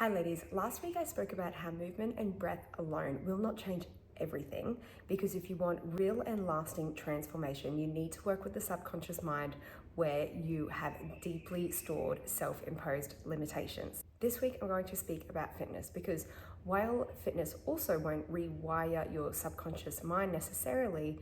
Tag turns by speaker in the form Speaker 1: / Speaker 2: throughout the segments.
Speaker 1: Hi ladies, last week I spoke about how movement and breath alone will not change everything, because if you want real and lasting transformation, you need to work with the subconscious mind where you have deeply stored self-imposed limitations. This week I'm going to speak about fitness, because while fitness also won't rewire your subconscious mind necessarily,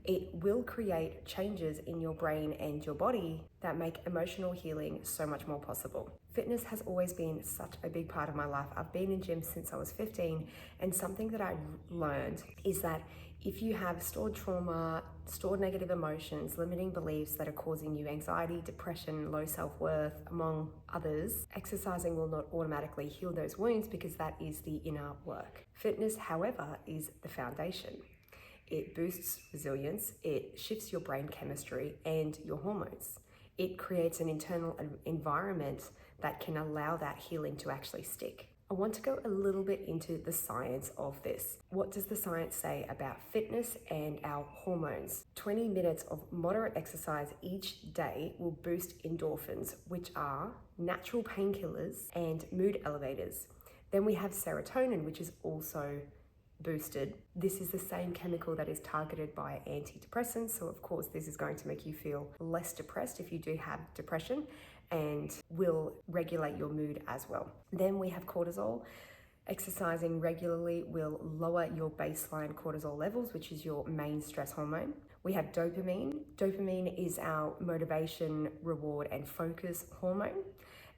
Speaker 1: it will create changes in your brain and your body that make emotional healing so much more possible. Fitness has always been such a big part of my life. I've been in gyms since I was 15, and something that I learned is that if you have stored trauma, stored negative emotions, limiting beliefs that are causing you anxiety, depression, low self-worth, among others, exercising will not automatically heal those wounds, because that is the inner work. Fitness, however, is the foundation. It boosts resilience, it shifts your brain chemistry and your hormones. It creates an internal environment that can allow that healing to actually stick. I want to go a little bit into the science of this. What does the science say about fitness and our hormones? 20 minutes of moderate exercise each day will boost endorphins, which are natural painkillers and mood elevators. Then we have serotonin, which is also boosted. This is the same chemical that is targeted by antidepressants, so of course this is going to make you feel less depressed if you do have depression, and will regulate your mood as well. Then we have cortisol. Exercising regularly will lower your baseline cortisol levels, which is your main stress hormone. We have dopamine. Dopamine is our motivation, reward, and focus hormone.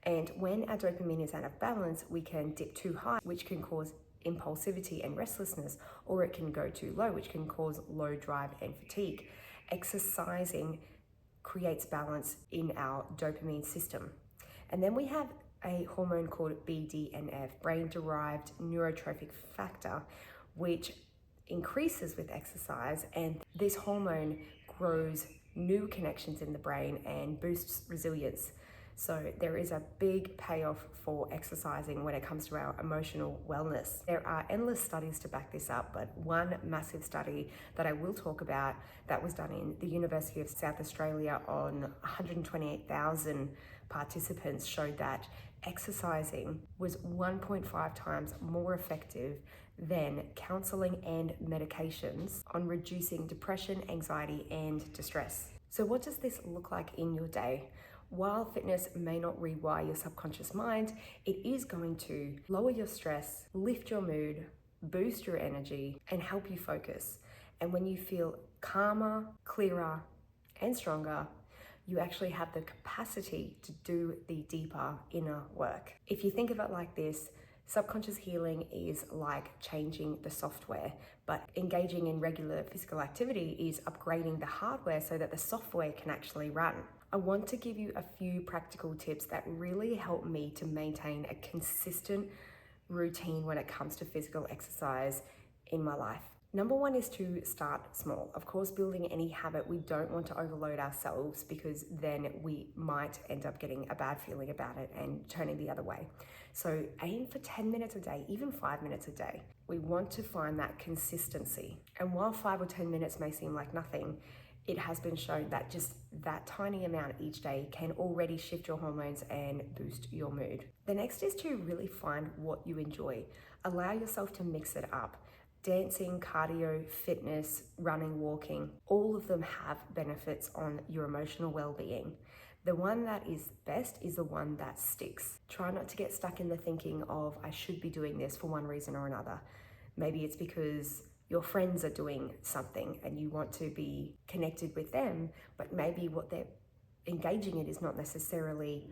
Speaker 1: And when our dopamine is out of balance, we can dip too high, which can cause impulsivity and restlessness, or it can go too low, which can cause low drive and fatigue. Exercising creates balance in our dopamine system. And then we have a hormone called BDNF, brain-derived neurotrophic factor, which increases with exercise, and this hormone grows new connections in the brain and boosts resilience. So there is a big payoff for exercising when it comes to our emotional wellness. There are endless studies to back this up, but one massive study that I will talk about that was done in the University of South Australia on 128,000 participants showed that exercising was 1.5 times more effective than counseling and medications on reducing depression, anxiety, and distress. So what does this look like in your day? While fitness may not rewire your subconscious mind, it is going to lower your stress, lift your mood, boost your energy, and help you focus. And when you feel calmer, clearer, and stronger, you actually have the capacity to do the deeper inner work. If you think of it like this, subconscious healing is like changing the software, but engaging in regular physical activity is upgrading the hardware so that the software can actually run. I want to give you a few practical tips that really help me to maintain a consistent routine when it comes to physical exercise in my life. Number one is to start small. Of course, building any habit, we don't want to overload ourselves, because then we might end up getting a bad feeling about it and turning the other way. So aim for 10 minutes a day, even 5 minutes a day. We want to find that consistency. And while 5 or 10 minutes may seem like nothing, it has been shown that just that tiny amount each day can already shift your hormones and boost your mood. The next is to really find what you enjoy. Allow yourself to mix it up. Dancing, cardio, fitness, running, walking, all of them have benefits on your emotional well-being. The one that is best is the one that sticks. Try not to get stuck in the thinking of, I should be doing this for one reason or another. Maybe it's because your friends are doing something and you want to be connected with them, but maybe what they're engaging in is not necessarily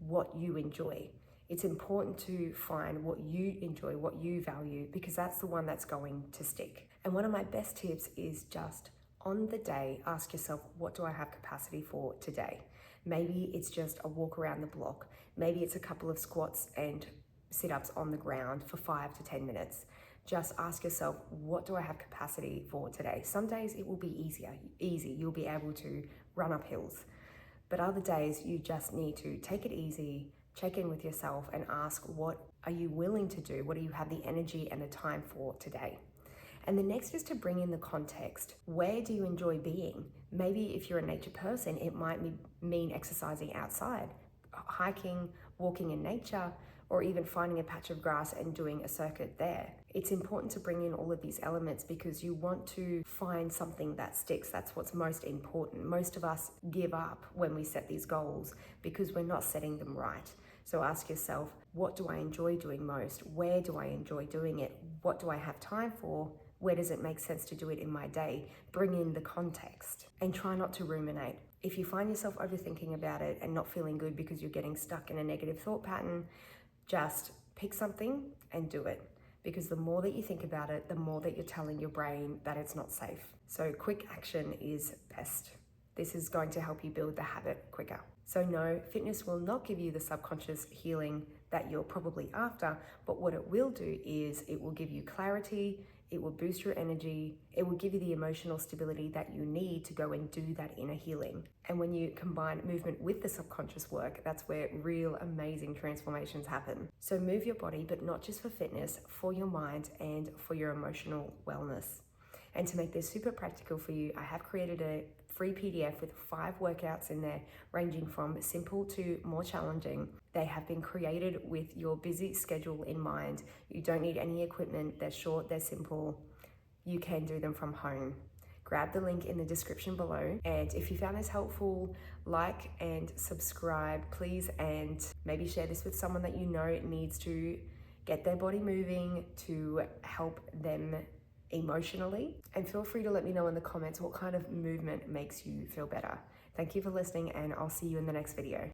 Speaker 1: what you enjoy. It's important to find what you enjoy, what you value, because that's the one that's going to stick. And one of my best tips is just on the day, ask yourself, what do I have capacity for today? Maybe it's just a walk around the block. Maybe it's a couple of squats and sit-ups on the ground for 5 to 10 minutes. Just ask yourself, what do I have capacity for today? Some days it will be easy. You'll be able to run up hills. But other days you just need to take it easy, check in with yourself and ask, what are you willing to do? What do you have the energy and the time for today? And the next is to bring in the context. Where do you enjoy being? Maybe if you're a nature person, it might mean exercising outside, hiking, walking in nature, or even finding a patch of grass and doing a circuit there. It's important to bring in all of these elements because you want to find something that sticks. That's what's most important. Most of us give up when we set these goals because we're not setting them right. So ask yourself, what do I enjoy doing most? Where do I enjoy doing it? What do I have time for? Where does it make sense to do it in my day? Bring in the context and try not to ruminate. If you find yourself overthinking about it and not feeling good because you're getting stuck in a negative thought pattern, just pick something and do it. Because the more that you think about it, the more that you're telling your brain that it's not safe. So quick action is best. This is going to help you build the habit quicker. So no, fitness will not give you the subconscious healing that you're probably after, but what it will do is it will give you clarity, it will boost your energy, it will give you the emotional stability that you need to go and do that inner healing. And when you combine movement with the subconscious work, that's where real amazing transformations happen. So move your body, but not just for fitness, for your mind and for your emotional wellness. And to make this super practical for you, I have created a free PDF with 5 workouts in there, ranging from simple to more challenging. They have been created with your busy schedule in mind. You don't need any equipment. They're short, they're simple. You can do them from home. Grab the link in the description below. And if you found this helpful, like and subscribe, please. And maybe share this with someone that you know needs to get their body moving to help them emotionally. And feel free to let me know in the comments what kind of movement makes you feel better. Thank you for listening, and I'll see you in the next video.